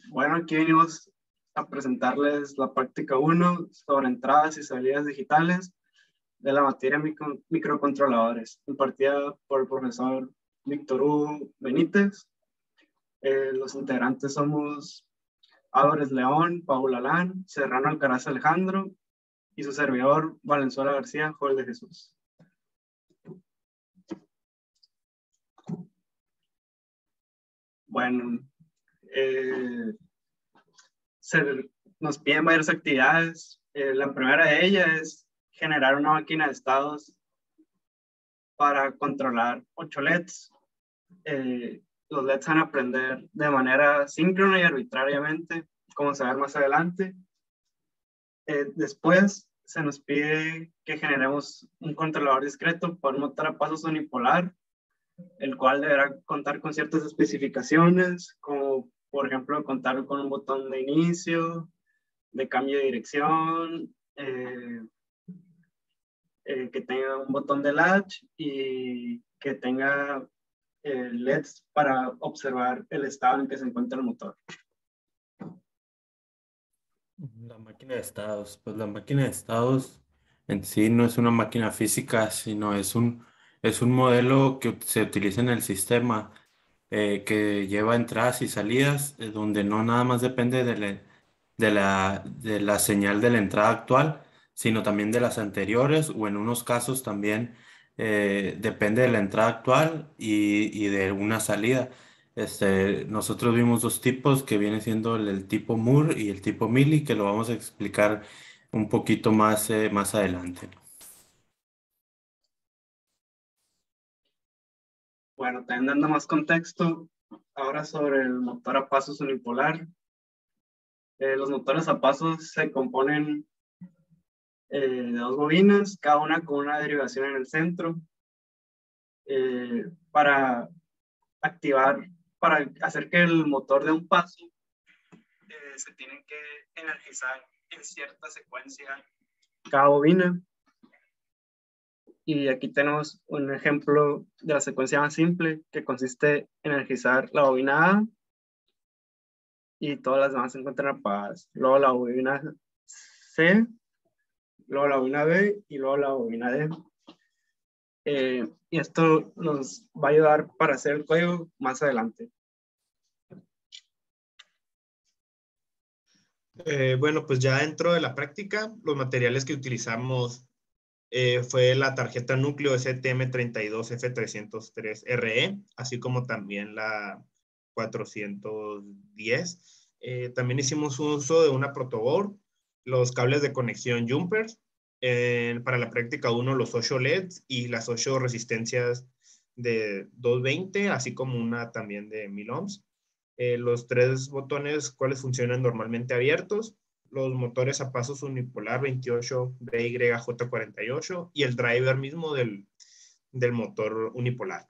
Bueno, aquí venimos a presentarles la práctica 1 sobre entradas y salidas digitales de la materia microcontroladores, impartida por el profesor Víctor Hugo Benítez. Los integrantes somos Álvarez León, Paula Alán, Serrano Alcaraz Alejandro y su servidor Valenzuela García, Joel de Jesús. Bueno, nos piden varias actividades. La primera de ellas es generar una máquina de estados para controlar 8 LEDs. Los LEDs van a aprender de manera síncrona y arbitrariamente, como se va a ver más adelante. Después se nos pide que generemos un controlador discreto para un motor a pasos unipolar, el cual deberá contar con ciertas especificaciones, como por ejemplo contar con un botón de inicio, de cambio de dirección, que tenga un botón de latch y que tenga LEDs para observar el estado en que se encuentra el motor. La máquina de estados, pues la máquina de estados en sí no es una máquina física, sino es un modelo que se utiliza en el sistema, que lleva entradas y salidas, donde no nada más depende de la señal de la entrada actual, sino también de las anteriores, o en unos casos también depende de la entrada actual y de una salida. Nosotros vimos dos tipos que viene siendo el tipo Moore y el tipo Mealy, que lo vamos a explicar un poquito más, más adelante. Bueno, también dando más contexto, ahora sobre el motor a pasos unipolar. Los motores a pasos se componen de dos bobinas, cada una con una derivación en el centro, para activar, para hacer que el motor dé un paso, se tienen que energizar en cierta secuencia cada bobina. Y aquí tenemos un ejemplo de la secuencia más simple, que consiste en energizar la bobina A y todas las demás se encuentran apagadas. Luego la bobina C, luego la bobina B y luego la bobina D. Y esto nos va a ayudar para hacer el código más adelante. Bueno, pues ya dentro de la práctica, los materiales que utilizamos fue la tarjeta núcleo STM32F303RE, así como también la 410. También hicimos uso de una protoboard, los cables de conexión jumpers, para la práctica 1 los 8 LEDs y las 8 resistencias de 220, así como una también de 1000 ohms. Los 3 botones cuales funcionan normalmente abiertos, los motores a pasos unipolar 28 BYJ48 y el driver mismo del motor unipolar.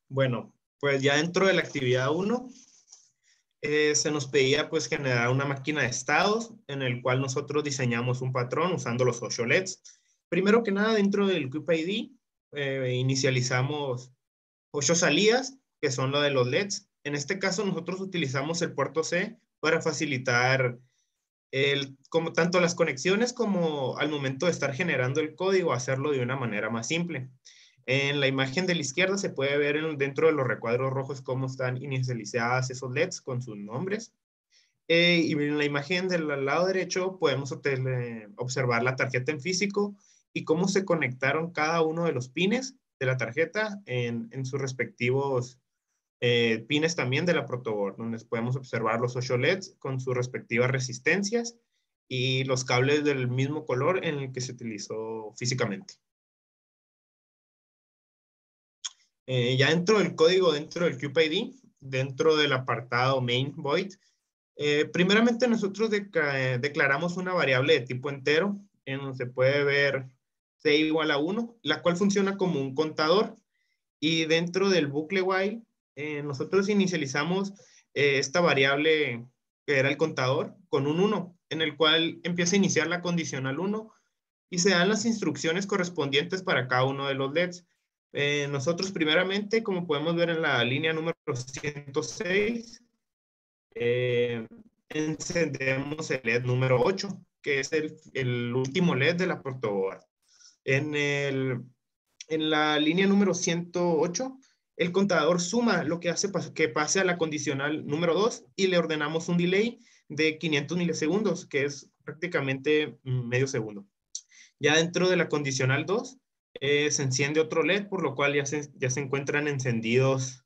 Bueno, pues ya dentro de la actividad 1 se nos pedía pues generar una máquina de estados en el cual nosotros diseñamos un patrón usando los 8 LEDs. Primero que nada, dentro del QPID inicializamos 8 salidas, que son lo de los LEDs. En este caso nosotros utilizamos el puerto C para facilitar como tanto las conexiones como al momento de estar generando el código, hacerlo de una manera más simple. En la imagen de la izquierda se puede ver dentro de los recuadros rojos cómo están inicializadas esos LEDs con sus nombres. Y en la imagen del lado derecho podemos observar la tarjeta en físico y cómo se conectaron cada uno de los pines de la tarjeta en sus respectivos pines también de la protoboard, donde podemos observar los 8 LEDs con sus respectivas resistencias y los cables del mismo color en el que se utilizó físicamente. Ya dentro del código, dentro del QPID, dentro del apartado main void, primeramente nosotros declaramos una variable de tipo entero en donde se puede ver c igual a 1, la cual funciona como un contador, y dentro del bucle while nosotros inicializamos esta variable que era el contador con un 1, en el cual empieza a iniciar la condicional 1 y se dan las instrucciones correspondientes para cada uno de los LEDs. Nosotros primeramente, como podemos ver en la línea número 106, encendemos el LED número 8, que es el último LED de la protoboard. En la línea número 108, el contador suma, lo que hace que pase a la condicional número 2 y le ordenamos un delay de 500 milisegundos, que es prácticamente medio segundo. Ya dentro de la condicional 2, se enciende otro LED, por lo cual ya se encuentran encendidos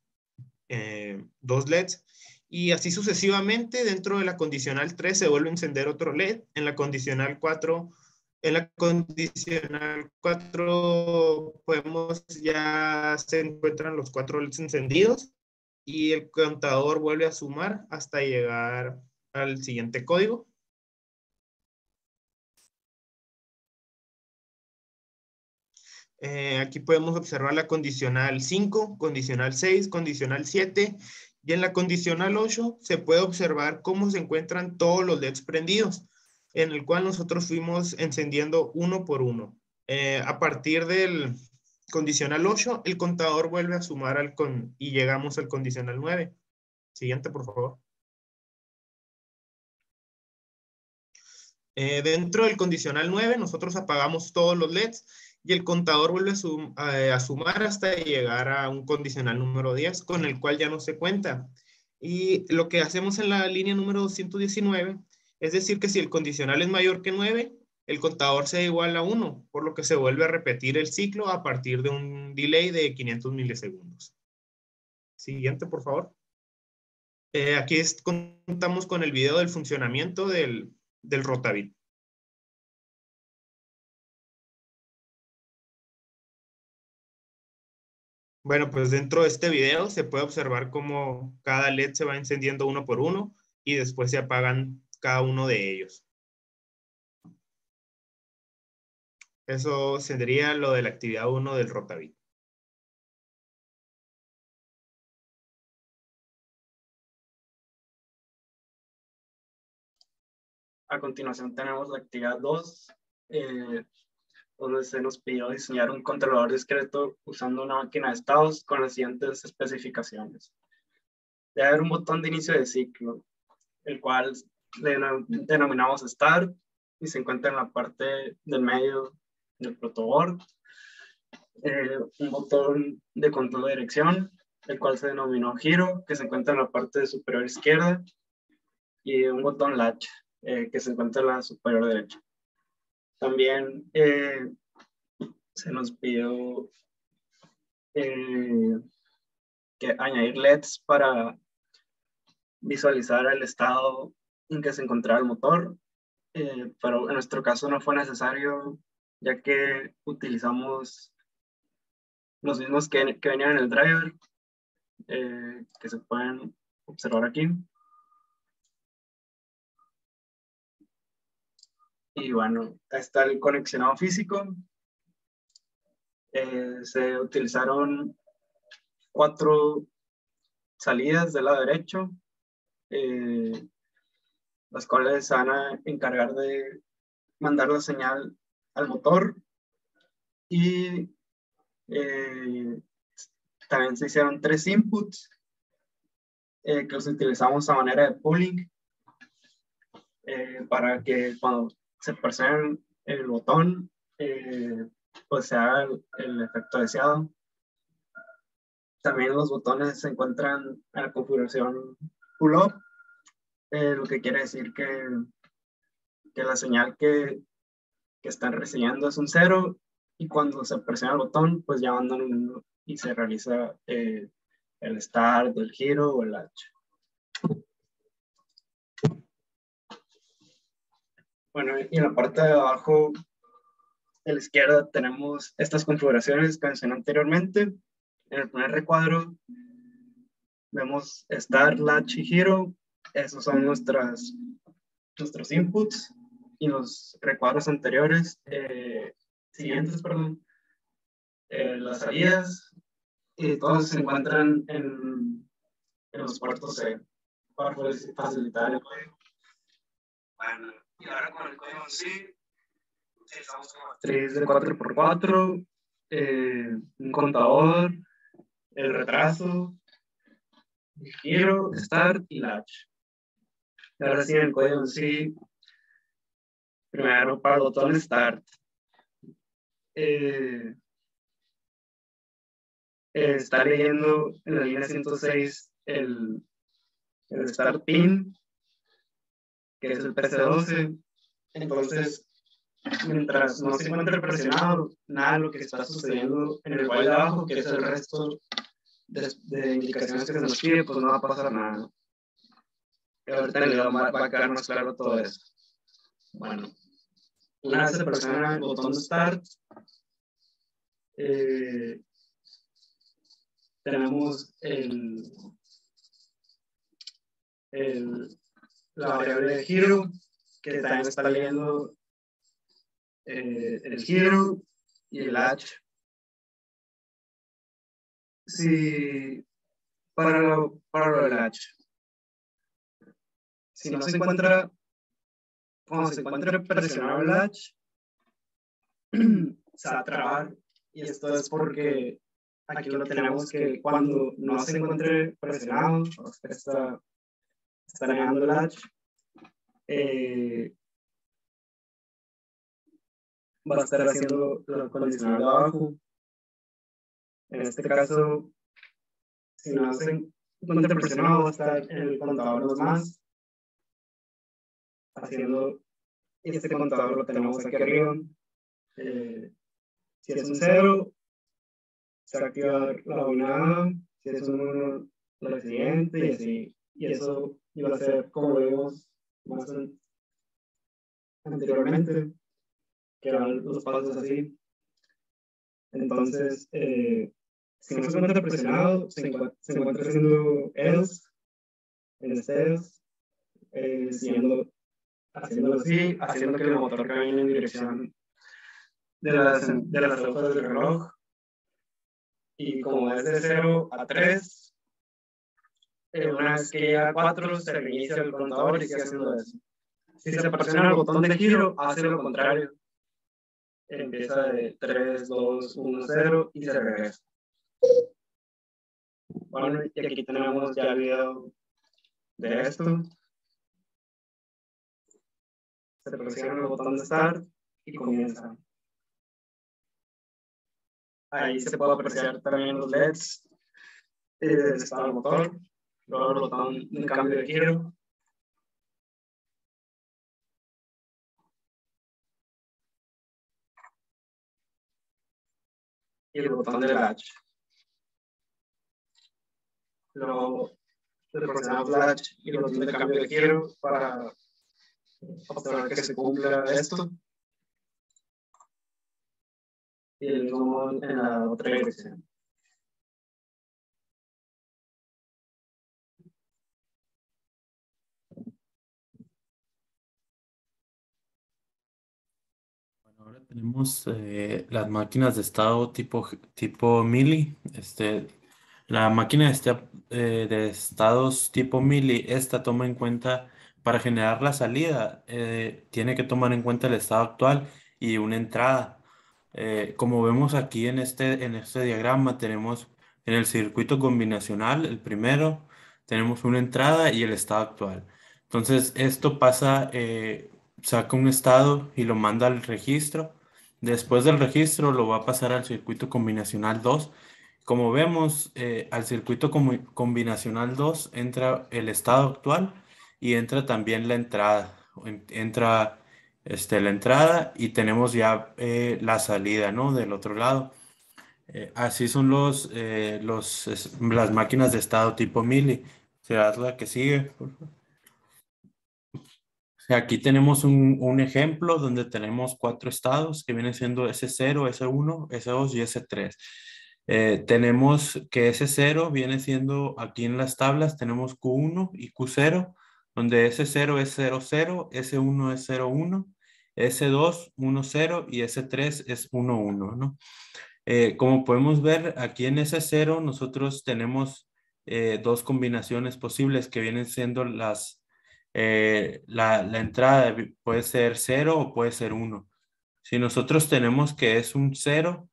2 LEDs. Y así sucesivamente, dentro de la condicional 3 se vuelve a encender otro LED. En la condicional 4, ya se encuentran los 4 LEDs encendidos y el contador vuelve a sumar hasta llegar al siguiente código. Aquí podemos observar la condicional 5, condicional 6, condicional 7, y en la condicional 8 se puede observar cómo se encuentran todos los LEDs prendidos, en el cual nosotros fuimos encendiendo uno por uno. A partir del condicional 8, el contador vuelve a sumar y llegamos al condicional 9. Siguiente, por favor. Dentro del condicional 9, nosotros apagamos todos los LEDs y el contador vuelve a sumar hasta llegar a un condicional número 10, con el cual ya no se cuenta. Y lo que hacemos en la línea número 219, es decir, que si el condicional es mayor que 9, el contador se iguala a 1, por lo que se vuelve a repetir el ciclo a partir de un delay de 500 milisegundos. Siguiente, por favor. Aquí contamos con el video del funcionamiento del Rotavit. Bueno, pues dentro de este video se puede observar cómo cada LED se va encendiendo uno por uno y después se apagan cada uno de ellos. Eso sería lo de la actividad 1 del Rotavit. A continuación tenemos la actividad 2, donde se nos pidió diseñar un controlador discreto usando una máquina de estados con las siguientes especificaciones. Debe haber un botón de inicio de ciclo, el cual denominamos Start y se encuentra en la parte del medio del protoboard. Un botón de control de dirección, el cual se denominó Giro, que se encuentra en la parte superior izquierda, y un botón Latch, que se encuentra en la superior derecha. También se nos pidió que añadir LEDs para visualizar el estado en que se encontraba el motor, pero en nuestro caso no fue necesario, ya que utilizamos los mismos que venían en el driver, que se pueden observar aquí. Y bueno, está el conexionado físico. Se utilizaron 4 salidas del lado derecho, las cuales se van a encargar de mandar la señal al motor. Y también se hicieron 3 inputs que los utilizamos a manera de pooling, para que cuando se presione el botón, pues se haga el efecto deseado. También los botones se encuentran en la configuración pull-up, lo que quiere decir que la señal que están recibiendo es un 0, y cuando se presiona el botón, pues ya mandan un 1 y se realiza el start, el giro o el latch. Bueno, y en la parte de abajo de la izquierda tenemos estas configuraciones que mencioné anteriormente. En el primer recuadro vemos Start, Latch y Giro. Esos son nuestros inputs. Y los recuadros anteriores, siguientes, las salidas, y todos se encuentran en los puertos C para facilitar el código. Bueno, y ahora con el código en sí, utilizamos una matriz de 4x4, un contador, el retraso, el giro, start y latch. Y ahora sí, el código en sí, primero para el botón start. Está leyendo en la línea 106 el start pin, que es el PC12. Entonces, mientras no se encuentre presionado, nada de lo que está sucediendo en el while de abajo, que es el resto de indicaciones que se nos pide, pues no va a pasar nada. Y ahorita en el video va a quedar más claro todo eso. Bueno, una vez se presiona el botón de start, tenemos la variable de giro, que también está leyendo el giro y el latch. Si para lo del latch, si no se encuentra, cuando se encuentre presionado el latch, se va a trabar, y esto es porque aquí lo tenemos que cuando no se encuentre presionado, o sea, está negando el latch, va a estar haciendo lo condicional de abajo. En este caso, si no se encuentra presionado, va a estar en el contador los más, haciendo, y este contador lo tenemos aquí arriba. Si es un 0, se va a activar la bobina, si es un 1, la siguiente, y así. Y eso iba a ser como lo vimos más anteriormente, que eran los pasos así. Entonces, si no se encuentra presionado, se encuentra haciendo else, en este else, haciéndolo así, haciendo que el motor camine en dirección de las agujas del reloj. Y como es de 0 a 3, una vez que llega a 4, se reinicia el contador y sigue haciendo eso. Si se presiona el botón de giro, hace lo contrario. Empieza de 3, 2, 1, 0 y se regresa. Bueno, y aquí tenemos ya el video de esto. Se presiona el botón de start y comienza. Ahí se puede apreciar también los LEDs del estado del motor, luego el botón de cambio de giro. Y el botón de latch. Luego presionamos latch y el botón de cambio de giro para observar que se cumpla esto. Y el mismo en la otra dirección. Bueno, ahora tenemos las máquinas de estado tipo mili. La máquina de estados tipo mili, esta toma en cuenta, para generar la salida, tiene que tomar en cuenta el estado actual y una entrada. Como vemos aquí en este diagrama, tenemos en el circuito combinacional, el primero, tenemos una entrada y el estado actual. Entonces, esto pasa, saca un estado y lo manda al registro. Después del registro lo va a pasar al circuito combinacional 2. Como vemos, al circuito combinacional 2 entra el estado actual y entra también la entrada. Entra la entrada y tenemos ya la salida, ¿no? Del otro lado. Así son las máquinas de estado tipo mili. ¿Será la que sigue, por favor? Aquí tenemos un ejemplo donde tenemos 4 estados que vienen siendo S0, S1, S2 y S3. Tenemos que S0 viene siendo, aquí en las tablas tenemos Q1 y Q0, donde S0 es 00, S1 es 01, S2 10 y S3 es 11, ¿no? Como podemos ver, aquí en S0 nosotros tenemos dos combinaciones posibles que vienen siendo la entrada puede ser 0 o puede ser 1. Si nosotros tenemos que es un 0,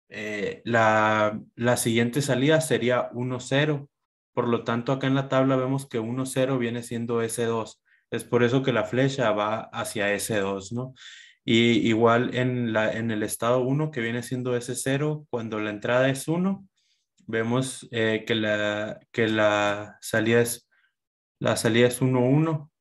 la siguiente salida sería 1, 0. Por lo tanto, acá en la tabla vemos que 1, 0 viene siendo S2. Es por eso que la flecha va hacia S2, ¿no? Y igual en el estado 1, que viene siendo S0, cuando la entrada es 1, vemos que la salida es 1, 1,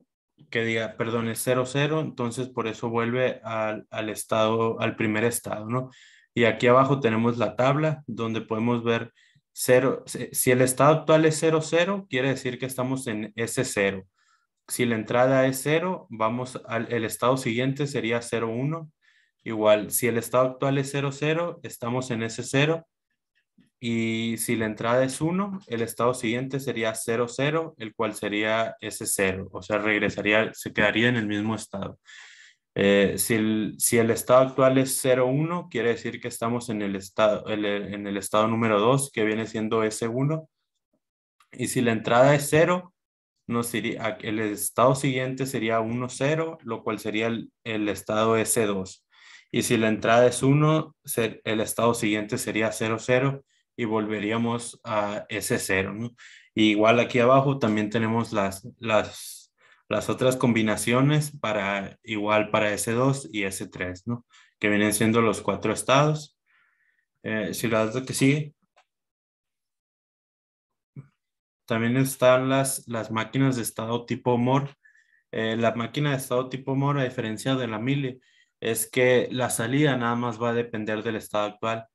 que diga, perdón, es 0, 0, entonces por eso vuelve al primer estado, ¿no? Y aquí abajo tenemos la tabla donde podemos ver 0. Si el estado actual es 0, 0, quiere decir que estamos en S0. Si la entrada es 0, el estado siguiente sería 0, 1. Igual, si el estado actual es 0, 0, estamos en S0. Y si la entrada es 1, el estado siguiente sería 0, 0, el cual sería S0. O sea, se quedaría en el mismo estado. Si el estado actual es 0, 1, quiere decir que estamos en el estado número 2, que viene siendo S1. Y si la entrada es 0, el estado siguiente sería 1, 0, lo cual sería el estado S2. Y si la entrada es 1, el estado siguiente sería 0, 0 y volveríamos a S0, ¿no? Y igual aquí abajo también tenemos las otras combinaciones igual para S2 y S3, ¿no? Que vienen siendo los 4 estados. Si la das que sigue. También están las máquinas de estado tipo Moore. La máquina de estado tipo Moore, a diferencia de la mili, es que la salida nada más va a depender del estado actual.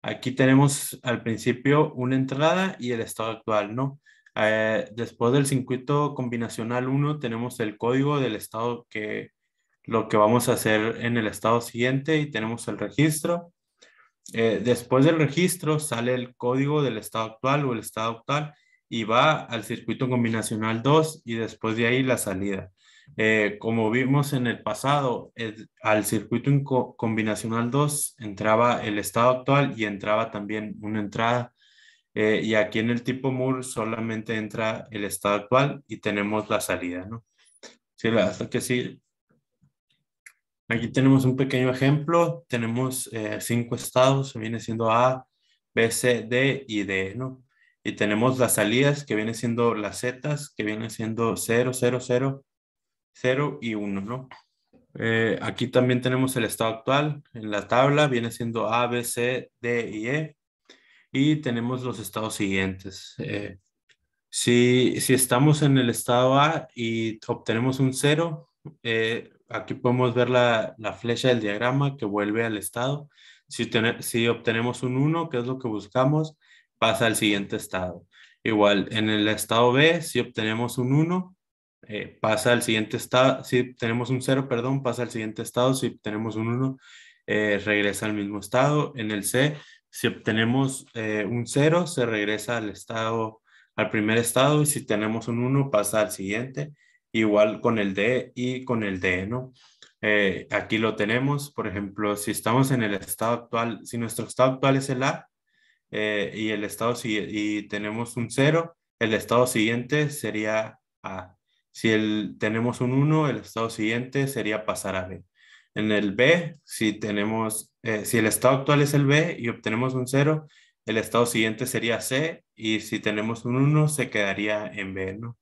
Aquí tenemos al principio una entrada y el estado actual, ¿no? Después del circuito combinacional 1 tenemos el código del estado lo que vamos a hacer en el estado siguiente y tenemos el registro. Después del registro sale el código del estado actual o el estado actual y va al circuito combinacional 2 y después de ahí la salida. Como vimos en el pasado, al circuito combinacional 2 entraba el estado actual y entraba también una entrada. Y aquí en el tipo Moore solamente entra el estado actual y tenemos la salida, ¿no? Sí, hasta que sí. Aquí tenemos un pequeño ejemplo. Tenemos 5 estados, viene siendo A, B, C, D y D, ¿no? Y tenemos las salidas que vienen siendo las zetas, que vienen siendo 0, 0, 0, 0 y 1, ¿no? Aquí también tenemos el estado actual. En la tabla viene siendo A, B, C, D y E. Y tenemos los estados siguientes. Si estamos en el estado A y obtenemos un 0, aquí podemos ver la flecha del diagrama que vuelve al estado. Si obtenemos un 1, que es lo que buscamos, pasa al siguiente estado. Igual, en el estado B, si obtenemos un 1, pasa al siguiente estado. Si tenemos un 0, perdón, pasa al siguiente estado. Si obtenemos un 1, regresa al mismo estado. En el C, si obtenemos un 0, se regresa al primer estado, y si tenemos un 1 pasa al siguiente, igual con el D y con el D, ¿no? Aquí lo tenemos, por ejemplo, si estamos en el estado actual, si nuestro estado actual es el A y tenemos un 0, el estado siguiente sería A. Si tenemos un 1, el estado siguiente sería pasar a B. En el B, si el estado actual es el B y obtenemos un 0, el estado siguiente sería C, y si tenemos un 1, se quedaría en B, ¿no?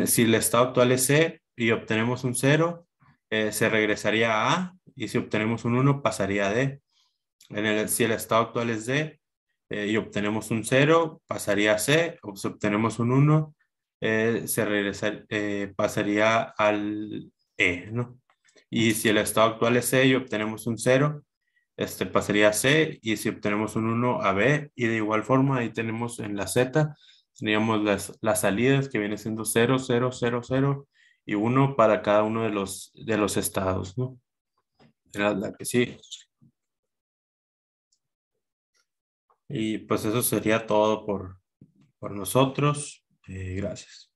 Si el estado actual es C y obtenemos un 0, se regresaría a A, y si obtenemos un 1, pasaría a D. Si el estado actual es D y obtenemos un 0, pasaría a C, o si obtenemos un 1, pasaría al E, ¿no? Y si el estado actual es C y obtenemos un 0, pasaría a C, y si obtenemos un 1 a B, y de igual forma ahí tenemos en la Z, teníamos las salidas que viene siendo 0, 0, 0, 0 y 1 para cada uno de los estados, ¿no? Era la que sí. Y pues eso sería todo por nosotros. Gracias.